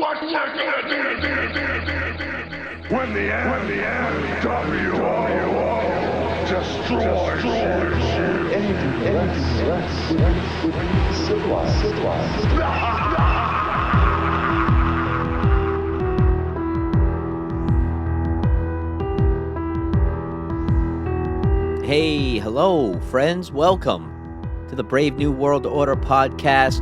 When the NWO destroys you. Anything less would be civilized. Hey, hello, friends. Welcome to the Brave New World Order podcast.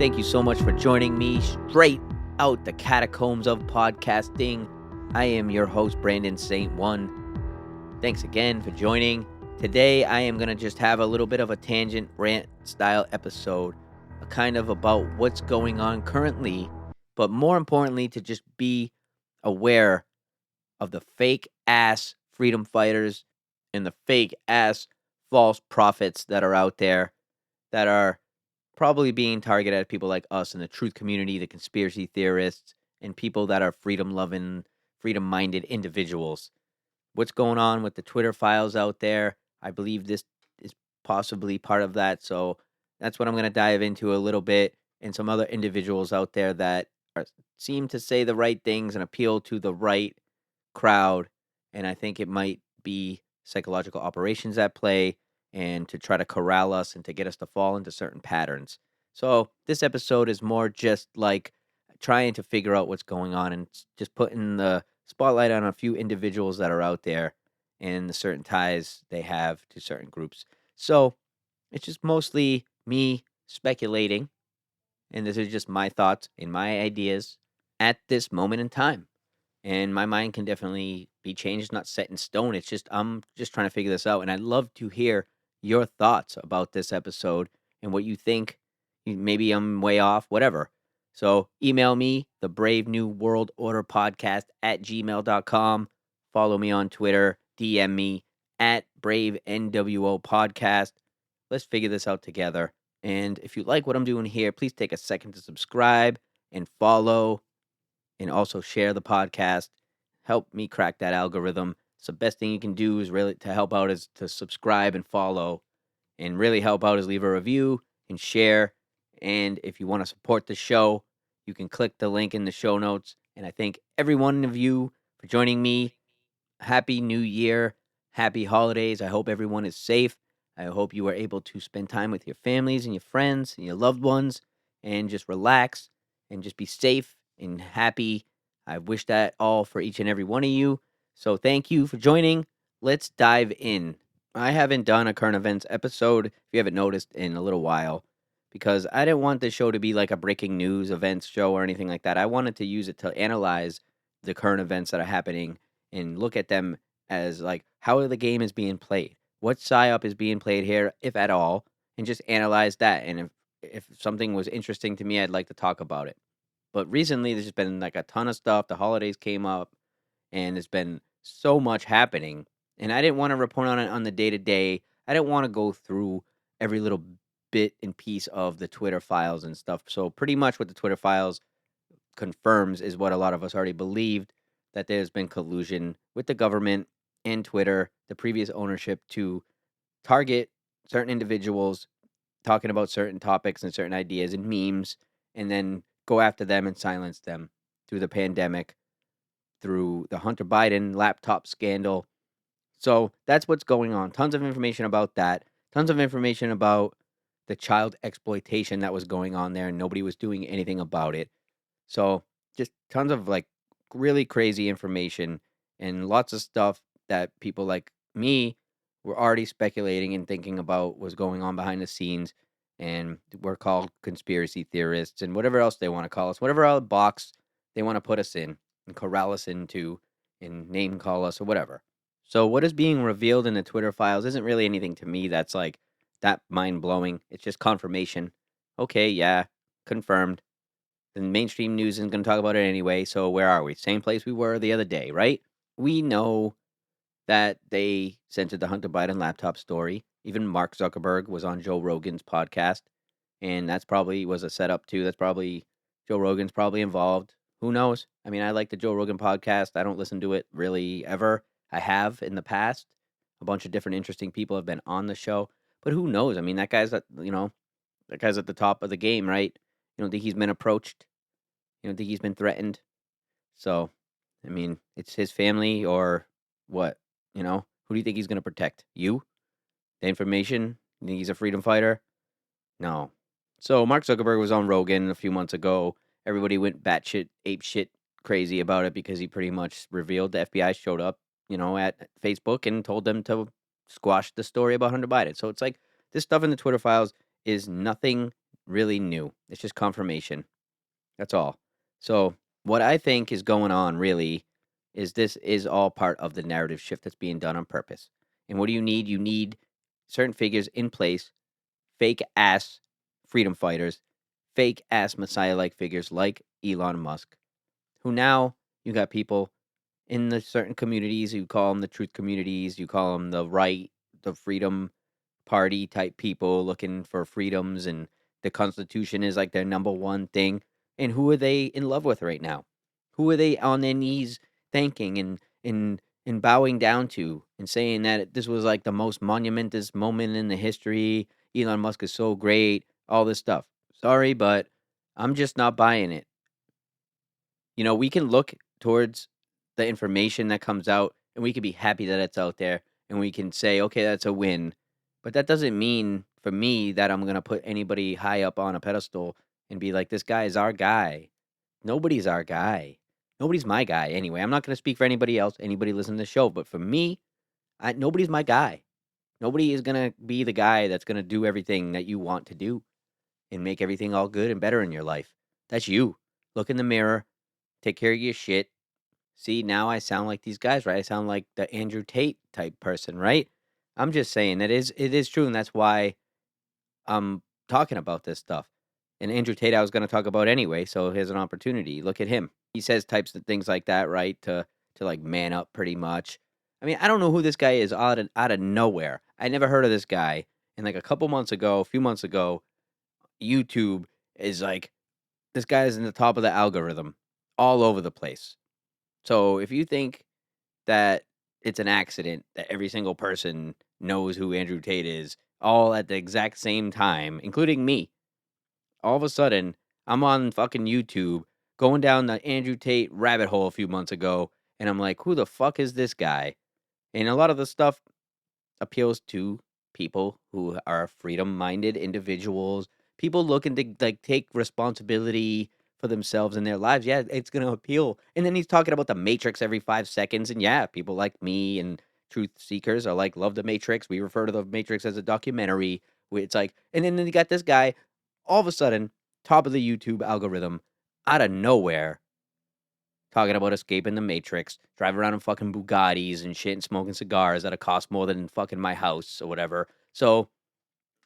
Thank you so much for joining me straight out the catacombs of podcasting. I am your host, Brandon St. One. Thanks again for joining. Today, I am going to just have a little bit of a tangent rant style episode, kind of about what's going on currently, but more importantly, to just be aware of the fake ass freedom fighters and the fake ass false prophets that are out there that are probably being targeted at people like us in the truth community, the conspiracy theorists, and people that are freedom-loving, freedom-minded individuals. What's going on with the Twitter files out there? I believe this is possibly part of that, so that's what I'm going to dive into a little bit, and some other individuals out there that seem to say the right things and appeal to the right crowd, and I think it might be psychological operations at play and to try to corral us and to get us to fall into certain patterns. So this episode is more just like trying to figure out what's going on and just putting the spotlight on a few individuals that are out there and the certain ties they have to certain groups. So it's just mostly me speculating, and this is just my thoughts and my ideas at this moment in time. And my mind can definitely be changed, it's not set in stone. It's just I'm just trying to figure this out, and I'd love to hear your thoughts about this episode and what you think. Maybe I'm way off, whatever. So email me, the Brave New World Order Podcast at gmail.com. Follow me on Twitter, DM me at Brave NWO Podcast. Let's figure this out together. And if you like what I'm doing here, please take a second to subscribe and follow, and also share the podcast. Help me crack that algorithm. It's the best thing you can do is really to help out is to subscribe and follow, and really help out is leave a review and share. And if you want to support the show, you can click the link in the show notes. And I thank every one of you for joining me. Happy New Year. Happy holidays. I hope everyone is safe. I hope you are able to spend time with your families and your friends and your loved ones and just relax and just be safe and happy. I wish that all for each and every one of you. So thank you for joining. Let's dive in. I haven't done a current events episode, if you haven't noticed, in a little while, because I didn't want this show to be like a breaking news events show or anything like that. I wanted to use it to analyze the current events that are happening and look at them as like how the game is being played. What psyop is being played here, if at all, and just analyze that. And if something was interesting to me, I'd like to talk about it. But recently, there's been like a ton of stuff. The holidays came up, and there's been so much happening. And I didn't want to report on it on the day to day. I didn't want to go through every little bit and piece of the Twitter files and stuff. So pretty much what the Twitter files confirms is what a lot of us already believed, that there's been collusion with the government and Twitter, the previous ownership, to target certain individuals talking about certain topics and certain ideas and memes, and then go after them and silence them through the pandemic, through the Hunter Biden laptop scandal. So that's what's going on. Tons of information about that. Tons of information about the child exploitation that was going on there, and nobody was doing anything about it. So just tons of like really crazy information and lots of stuff that people like me were already speculating and thinking about was going on behind the scenes. And we're called conspiracy theorists and whatever else they want to call us, whatever other box they want to put us in and corral us into and name call us or whatever. So what is being revealed in the Twitter files isn't really anything to me that's like that mind blowing. It's just confirmation. Okay, yeah, confirmed. The mainstream news isn't going to talk about it anyway, so where are we? Same place we were the other day, right? We know that they censored the Hunter Biden laptop story. Even Mark Zuckerberg was on Joe Rogan's podcast, and that's probably was a setup too. That's probably Joe Rogan's probably involved. Who knows? I mean, I like the Joe Rogan podcast. I don't listen to it really ever. I have in the past. A bunch of different interesting people have been on the show, but who knows? I mean, that guy's at the top of the game, right? You don't think he's been approached You don't think he's been threatened? So, I mean, it's his family or what? Who do you think he's going to protect? You? The information? You think he's a freedom fighter? No. So Mark Zuckerberg was on Rogan a few months ago. Everybody went batshit, ape shit crazy about it because he pretty much revealed the FBI showed up, at Facebook and told them to squash the story about Hunter Biden. So it's like this stuff in the Twitter files is nothing really new. It's just confirmation. That's all. So what I think is going on really is this is all part of the narrative shift that's being done on purpose. And what do you need? You need certain figures in place, fake ass freedom fighters, fake ass messiah like figures like Elon Musk, who now you got people in the certain communities, you call them the truth communities, you call them the right, the freedom party type people looking for freedoms, and the Constitution is like their number one thing. And who are they in love with right now? Who are they on their knees thanking and bowing down to and saying that this was like the most monumentous moment in the history? Elon Musk is so great, all this stuff. Sorry, but I'm just not buying it. We can look towards the information that comes out and we can be happy that it's out there and we can say, okay, that's a win. But that doesn't mean for me that I'm going to put anybody high up on a pedestal and be like, this guy is our guy. Nobody's our guy. Nobody's my guy anyway. I'm not going to speak for anybody else, anybody listening to the show. But for me, nobody's my guy. Nobody is going to be the guy that's going to do everything that you want to do and make everything all good and better in your life. That's you. Look in the mirror, take care of your shit. See, now I sound like these guys, right? I sound like the Andrew Tate type person, right? I'm just saying it is true, and that's why I'm talking about this stuff. And Andrew Tate I was going to talk about anyway, so here's an opportunity. Look at him. He says types of things like that, right? To like man up pretty much. I mean, I don't know who this guy is out of nowhere. I never heard of this guy. And like a few months ago, YouTube is like this guy is in the top of the algorithm all over the place. So if you think that it's an accident that every single person knows who Andrew Tate is all at the exact same time, including me, all of a sudden I'm on fucking YouTube going down the Andrew Tate rabbit hole a few months ago, and I'm like, who the fuck is this guy? And a lot of the stuff appeals to people who are freedom-minded individuals, people looking to like take responsibility for themselves in their lives. Yeah, it's going to appeal. And then he's talking about the Matrix every 5 seconds, and yeah, people like me and truth seekers are like love the Matrix. We refer to the Matrix as a documentary. It's like, and then you got this guy all of a sudden top of the YouTube algorithm out of nowhere talking about escaping the Matrix, driving around in fucking Bugattis and shit and smoking cigars that'll cost more than fucking my house or whatever. So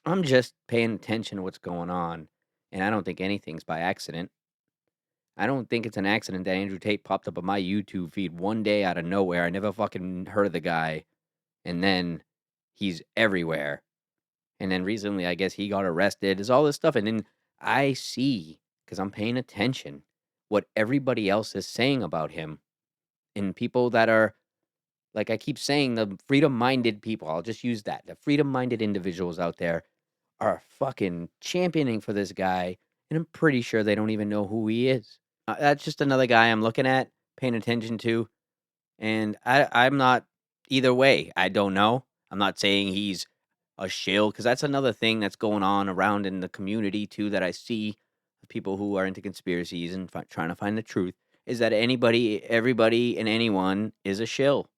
I'm just paying attention to what's going on. And I don't think anything's by accident. I don't think it's an accident that Andrew Tate popped up on my YouTube feed one day out of nowhere. I never fucking heard of the guy. And then he's everywhere. And then recently, I guess he got arrested. There's all this stuff. And then I see, because I'm paying attention, what everybody else is saying about him. And people that are, like I keep saying, the freedom-minded people, I'll just use that. The freedom-minded individuals out there are fucking championing for this guy. And I'm pretty sure they don't even know who he is. That's just another guy I'm looking at, paying attention to. And I'm not either way. I don't know. I'm not saying he's a shill, because that's another thing that's going on around in the community too that I see of people who are into conspiracies and trying to find the truth is that everybody, and anyone is a shill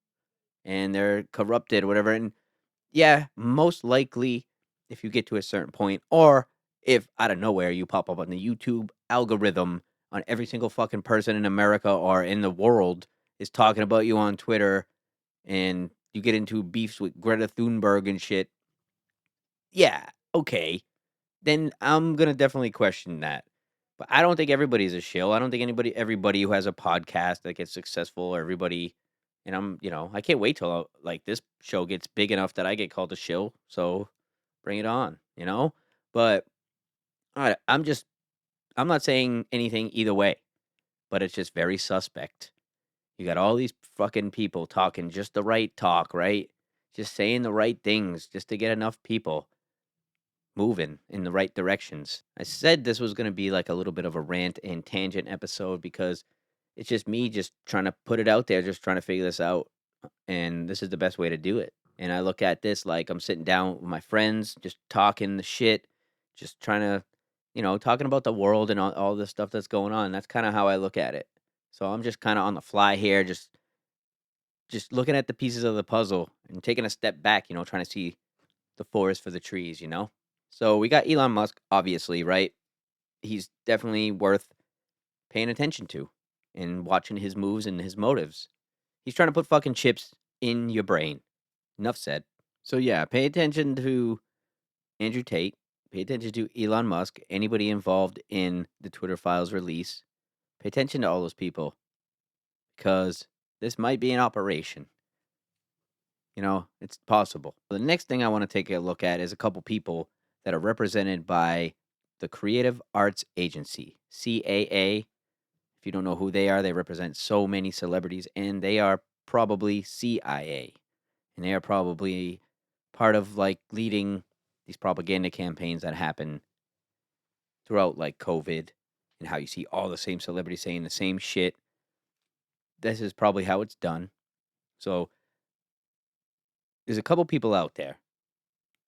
and they're corrupted or whatever. And yeah, most likely if you get to a certain point, or if out of nowhere you pop up on the YouTube algorithm on every single fucking person in America or in the world is talking about you on Twitter, and you get into beefs with Greta Thunberg and shit, yeah, okay, then I'm gonna definitely question that. But I don't think everybody's a shill. I don't think everybody who has a podcast that gets successful, or everybody, and I can't wait till like this show gets big enough that I get called a shill. So bring it on. But I'm not saying anything either way, but it's just very suspect. You got all these fucking people talking just the right talk, right? Just saying the right things just to get enough people. moving in the right directions. I said this was going to be like a little bit of a rant and tangent episode because it's just me just trying to put it out there, just trying to figure this out. And this is the best way to do it. And I look at this like I'm sitting down with my friends, just talking the shit, just trying to, talking about the world and all the stuff that's going on. That's kind of how I look at it. So I'm just kind of on the fly here, just looking at the pieces of the puzzle and taking a step back, trying to see the forest for the trees. So we got Elon Musk, obviously, right? He's definitely worth paying attention to and watching his moves and his motives. He's trying to put fucking chips in your brain. Enough said. So yeah, pay attention to Andrew Tate. Pay attention to Elon Musk. Anybody involved in the Twitter files release. Pay attention to all those people because this might be an operation. It's possible. The next thing I want to take a look at is a couple people that are represented by the Creative Arts Agency, CAA. If you don't know who they represent so many celebrities, and they are probably CIA. And they are probably part of like leading these propaganda campaigns that happen throughout like COVID and how you see all the same celebrities saying the same shit. This is probably how it's done. So there's a couple people out there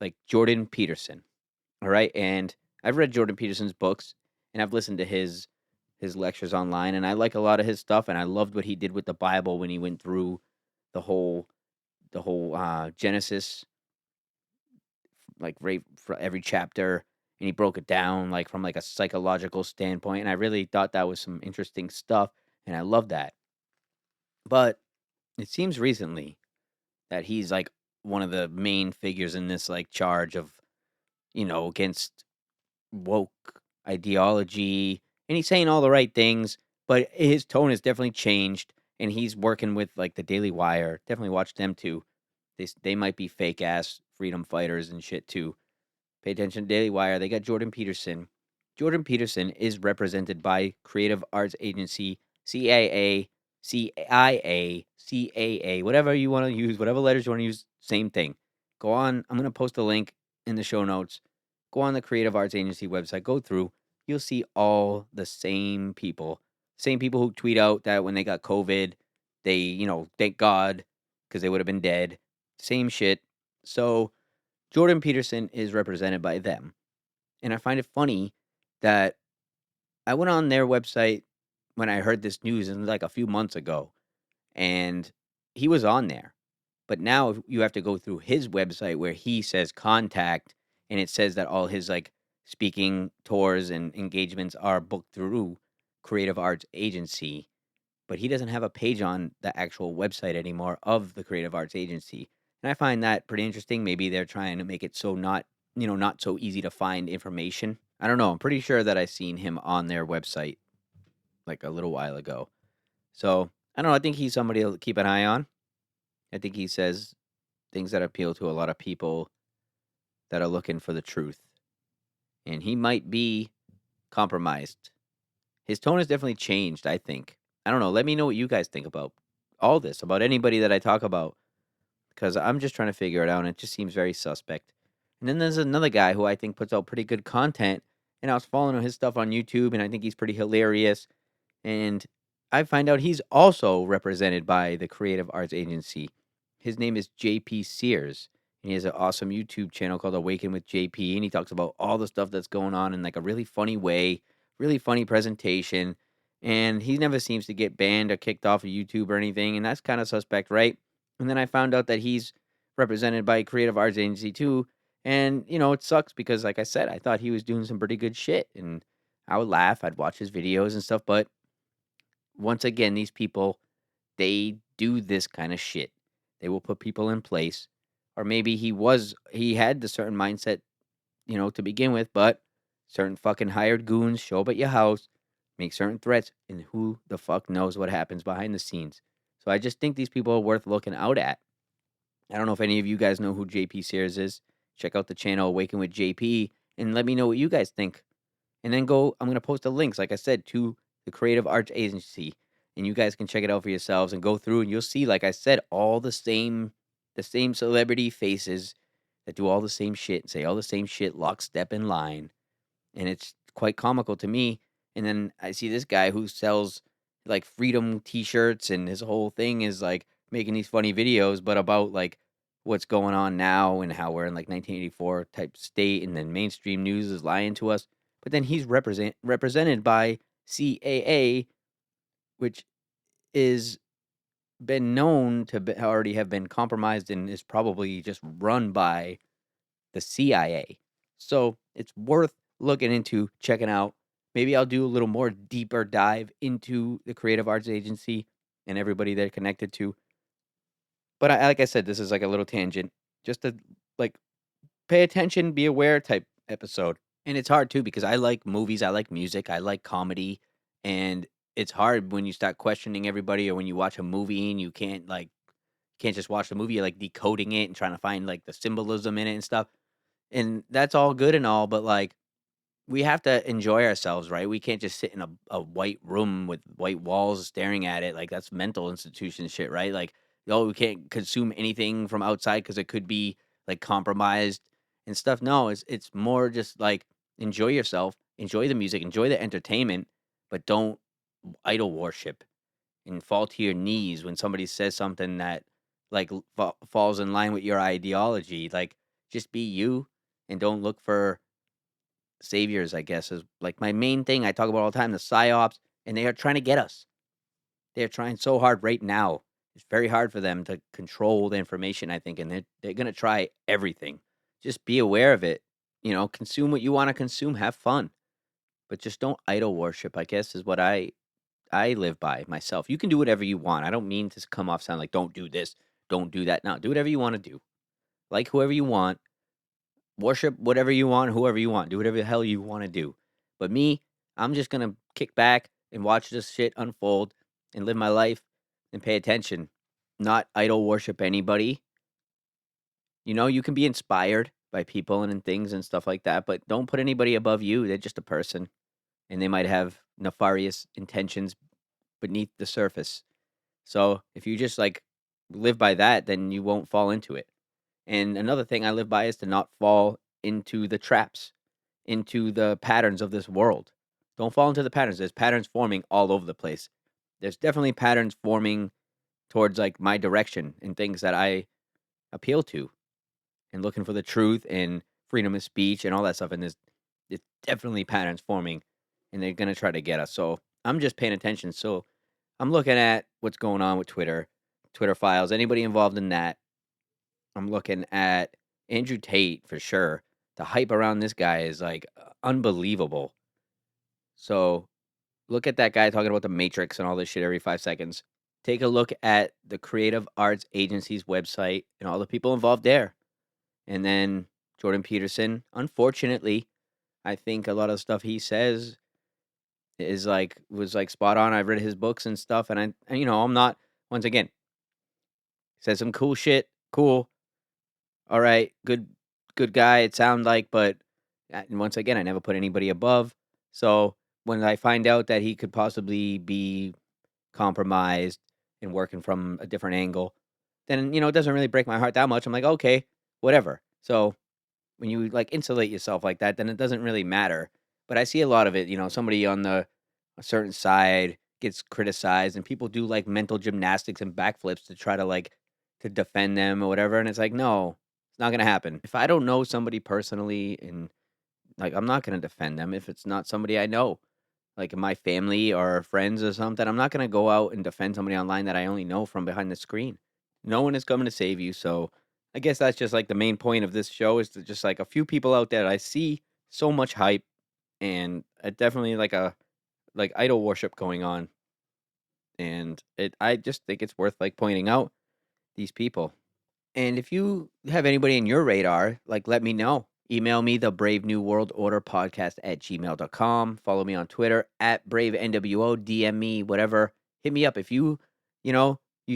like Jordan Peterson. All right. And I've read Jordan Peterson's books and I've listened to his lectures online, and I like a lot of his stuff, and I loved what he did with the Bible when he went through the whole Genesis, like right for every chapter, and he broke it down like from like a psychological standpoint, and I really thought that was some interesting stuff, and I love that. But it seems recently that he's like one of the main figures in this like charge of, against woke ideology, and he's saying all the right things, but his tone has definitely changed, and he's working with like the Daily Wire. Definitely watch them too. They might be fake ass freedom fighters and shit too. Pay attention to Daily Wire. They got Jordan Peterson. Jordan Peterson is represented by Creative Arts Agency, CAA, CIA, CAA, whatever you want to use, whatever letters you want to use, same thing. Go on. I'm going to post a link in the show notes. Go on the Creative Arts Agency website. Go through. You'll see all the same people. Same people who tweet out that when they got COVID, they, thank God because they would have been dead. Same shit. So Jordan Peterson is represented by them. And I find it funny that I went on their website when I heard this news and like a few months ago, and he was on there. But now you have to go through his website where he says contact, and it says that all his like speaking tours and engagements are booked through Creative Arts Agency, but he doesn't have a page on the actual website anymore of the Creative Arts Agency. And I find that pretty interesting. Maybe they're trying to make it so not so easy to find information. I don't know. I'm pretty sure that I seen him on their website like a little while ago. So I don't know. I think he's somebody to keep an eye on. I think he says things that appeal to a lot of people that are looking for the truth. And he might be compromised. His tone has definitely changed, I think. I don't know. Let me know what you guys think about all this, about anybody that I talk about, because I'm just trying to figure it out, and it just seems very suspect. And then there's another guy who I think puts out pretty good content, and I was following his stuff on YouTube, and I think he's pretty hilarious. And I find out he's also represented by the Creative Arts Agency. His name is JP Sears, and he has an awesome YouTube channel called Awaken with JP, and he talks about all the stuff that's going on in like a really funny way, really funny presentation. And he never seems to get banned or kicked off of YouTube or anything, and that's kind of suspect, right? And then I found out that he's represented by Creative Arts Agency too. And, it sucks because, like I said, I thought he was doing some pretty good shit. And I would laugh, I'd watch his videos and stuff. But once again, these people, they do this kind of shit. They will put people in place. Or maybe he had the certain mindset, to begin with, but certain fucking hired goons show up at your house, make certain threats, and who the fuck knows what happens behind the scenes. So I just think these people are worth looking out at. I don't know if any of you guys know who JP Sears is. Check out the channel Awaken with JP and let me know what you guys think. And then I'm going to post the links, like I said, to the Creative Arts Agency. And you guys can check it out for yourselves and go through, and you'll see, like I said, all the same celebrity faces that do all the same shit and say all the same shit lockstep in line, and it's quite comical to me. And then I see this guy who sells like freedom T-shirts, and his whole thing is like making these funny videos, but about like what's going on now and how we're in like 1984 type state, and then mainstream news is lying to us. But then he's represented by CAA, which is been known to already have been compromised and is probably just run by the CIA. So it's worth looking into, checking out. Maybe I'll do a little more deeper dive into the Creative Arts Agency and everybody they're connected to. But like I said, this is like a little tangent, just to like pay attention, be aware type episode. And it's hard too because I like movies, I like music, I like comedy, and it's hard when you start questioning everybody, or when you watch a movie and you can't just watch the movie, you're like decoding it and trying to find like the symbolism in it and stuff. And that's all good and all, but like we have to enjoy ourselves, right? We can't just sit in a white room with white walls staring at it. Like that's mental institution shit, right? Like, oh, we can't consume anything from outside because it could be like compromised and stuff. No, it's more just like enjoy yourself, enjoy the music, enjoy the entertainment, but don't idol worship and fall to your knees when somebody says something that like falls in line with your ideology. Like just be you and don't look for saviors, I guess, is like my main thing I talk about all the time, the psyops, and they are trying to get us. They're trying so hard right now. It's very hard for them to control the information, I think, and they're gonna try everything. Just be aware of it. Consume what you want to consume, have fun. But just don't idol worship, I guess, is what I live by myself. You can do whatever you want. I don't mean to come off sound like don't do this, don't do that. No, do whatever you want to do. Like whoever you want, worship whatever you want, whoever you want, do whatever the hell you want to do. But me, I'm just gonna kick back and watch this shit unfold and live my life and pay attention, not idol worship anybody. You can be inspired by people and things and stuff like that, but don't put anybody above you. They're just a person, and they might have nefarious intentions beneath the surface. So if you just like live by that, then you won't fall into it. And another thing I live by is to not fall into the traps, into the patterns of this world. Don't fall into the patterns. There's patterns forming all over the place. There's definitely patterns forming towards like my direction and things that I appeal to, and looking for the truth and freedom of speech and all that stuff. And it's definitely patterns forming, and they're gonna try to get us. So I'm just paying attention. So I'm looking at what's going on with Twitter files, anybody involved in that. I'm looking at Andrew Tate for sure. The hype around this guy is like unbelievable. So look at that guy talking about the Matrix and all this shit every 5 seconds. Take a look at the Creative Arts Agency's website and all the people involved there. And then Jordan Peterson, unfortunately, I think a lot of stuff he says was like spot on. I've read his books and stuff, and I'm not, once again, says some cool shit. Cool. All right, good guy, it sounds like, but once again, I never put anybody above. So when I find out that he could possibly be compromised and working from a different angle, then it doesn't really break my heart that much. I'm like, okay, whatever. So when you like insulate yourself like that, then it doesn't really matter. But I see a lot of it. Somebody on a certain side gets criticized, and people do like mental gymnastics and backflips to try to like to defend them or whatever. And it's like, no, it's not gonna happen. If I don't know somebody personally, and like I'm not gonna defend them if it's not somebody I know, like my family or friends or something. I'm not gonna go out and defend somebody online that I only know from behind the screen. No one is coming to save you. So I guess that's just like the main point of this show, is to just like a few people out there that I see so much hype, and definitely like a like idol worship going on. And I just think it's worth like pointing out these people. And if you have anybody in your radar, like let me know. Email me, the Brave New World Order podcast at gmail.com. Follow me on Twitter at BraveNWO. DM me, whatever. Hit me up. If you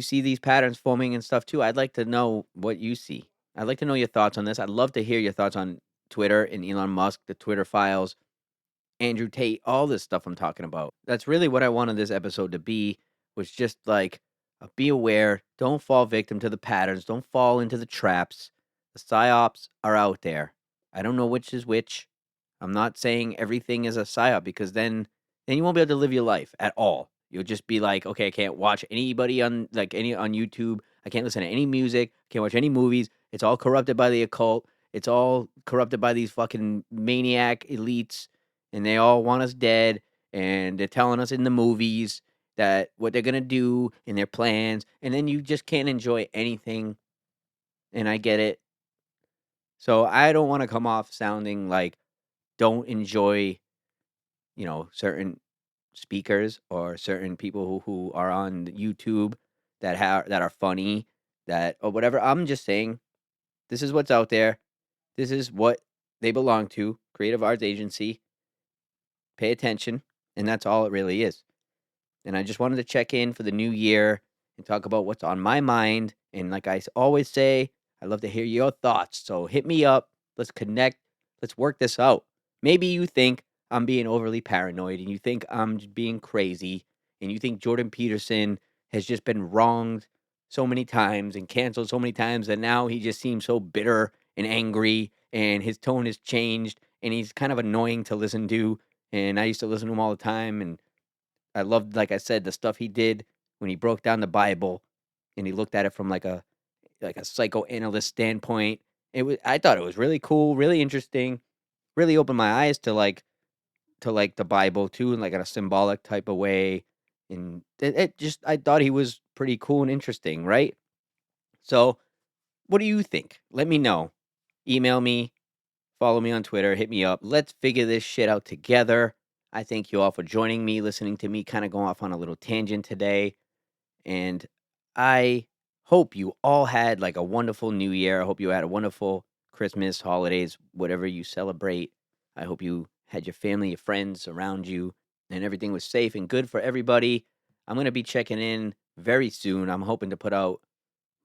see these patterns forming and stuff too, I'd like to know what you see. I'd like to know your thoughts on this. I'd love to hear your thoughts on Twitter and Elon Musk, the Twitter files, Andrew Tate, all this stuff I'm talking about. That's really what I wanted this episode to be, was just like be aware, don't fall victim to the patterns, don't fall into the traps. The psyops are out there. I don't know which is which. I'm not saying everything is a psyop because then you won't be able to live your life at all. You'll just be like, okay, I can't watch anybody on any on YouTube. I can't listen to any music. Can't watch any movies. It's all corrupted by the occult. It's all corrupted by these fucking maniac elites, and they all want us dead. And they're telling us in the movies that what they're gonna do in their plans, and then you just can't enjoy anything. And I get it. So I don't want to come off sounding like don't enjoy, certain speakers or certain people who are on YouTube that are funny, that or whatever. I'm just saying this is what's out there. This is what they belong to. Creative arts agency. Pay attention, and that's all it really is. And I just wanted to check in for the new year and talk about what's on my mind. And like always say, I love to hear your thoughts. So hit me up. Let's connect. Let's work this out. Maybe you think I'm being overly paranoid and you think I'm just being crazy and you think Jordan Peterson has just been wronged so many times and canceled so many times that now he just seems so bitter and angry and his tone has changed and he's kind of annoying to listen to. And I used to listen to him all the time, and I loved, like I said, the stuff he did when he broke down the Bible and he looked at it from like a psychoanalyst standpoint. I thought it was really cool, really interesting, really opened my eyes to the Bible too, in like in a symbolic type of way. And it just I thought he was pretty cool and interesting, right? So what do you think? Let me know. Email me, follow me on Twitter, hit me up. Let's figure this shit out together. I thank you all for joining me, listening to me kind of go off on a little tangent today. And I hope you all had like a wonderful new year. I hope you had a wonderful Christmas, holidays, whatever you celebrate. I hope you had your family, your friends around you, and everything was safe and good for everybody. I'm going to be checking in very soon. I'm hoping to put out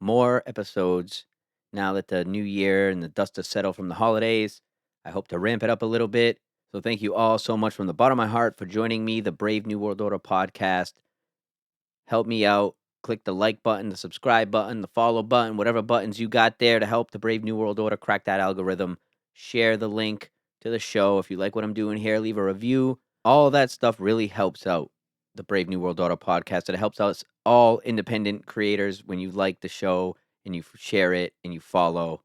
more episodes now that the new year and the dust has settled from the holidays. I hope to ramp it up a little bit. So thank you all so much from the bottom of my heart for joining me, the Brave New World Order podcast. Help me out. Click the like button, the subscribe button, the follow button, whatever buttons you got there to help the Brave New World Order crack that algorithm. Share the link to the show. If you like what I'm doing here, leave a review. All of that stuff really helps out the Brave New World Order podcast. It helps us all independent creators when you like the show and you share it and you follow.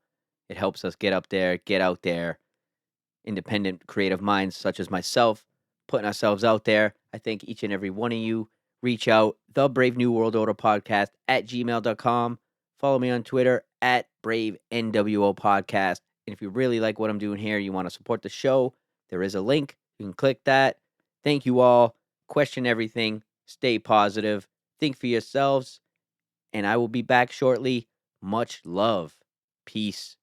It helps us get up there, get out there. Independent creative minds such as myself putting ourselves out there. I thank each and every one of you. Reach out, the Brave New World Order podcast at gmail.com. Follow me on Twitter at Brave NWO podcast. And if you really like what I'm doing here, you want to support the show, there is a link. You can click that. Thank you all. Question everything. Stay positive. Think for yourselves. And I will be back shortly. Much love. Peace.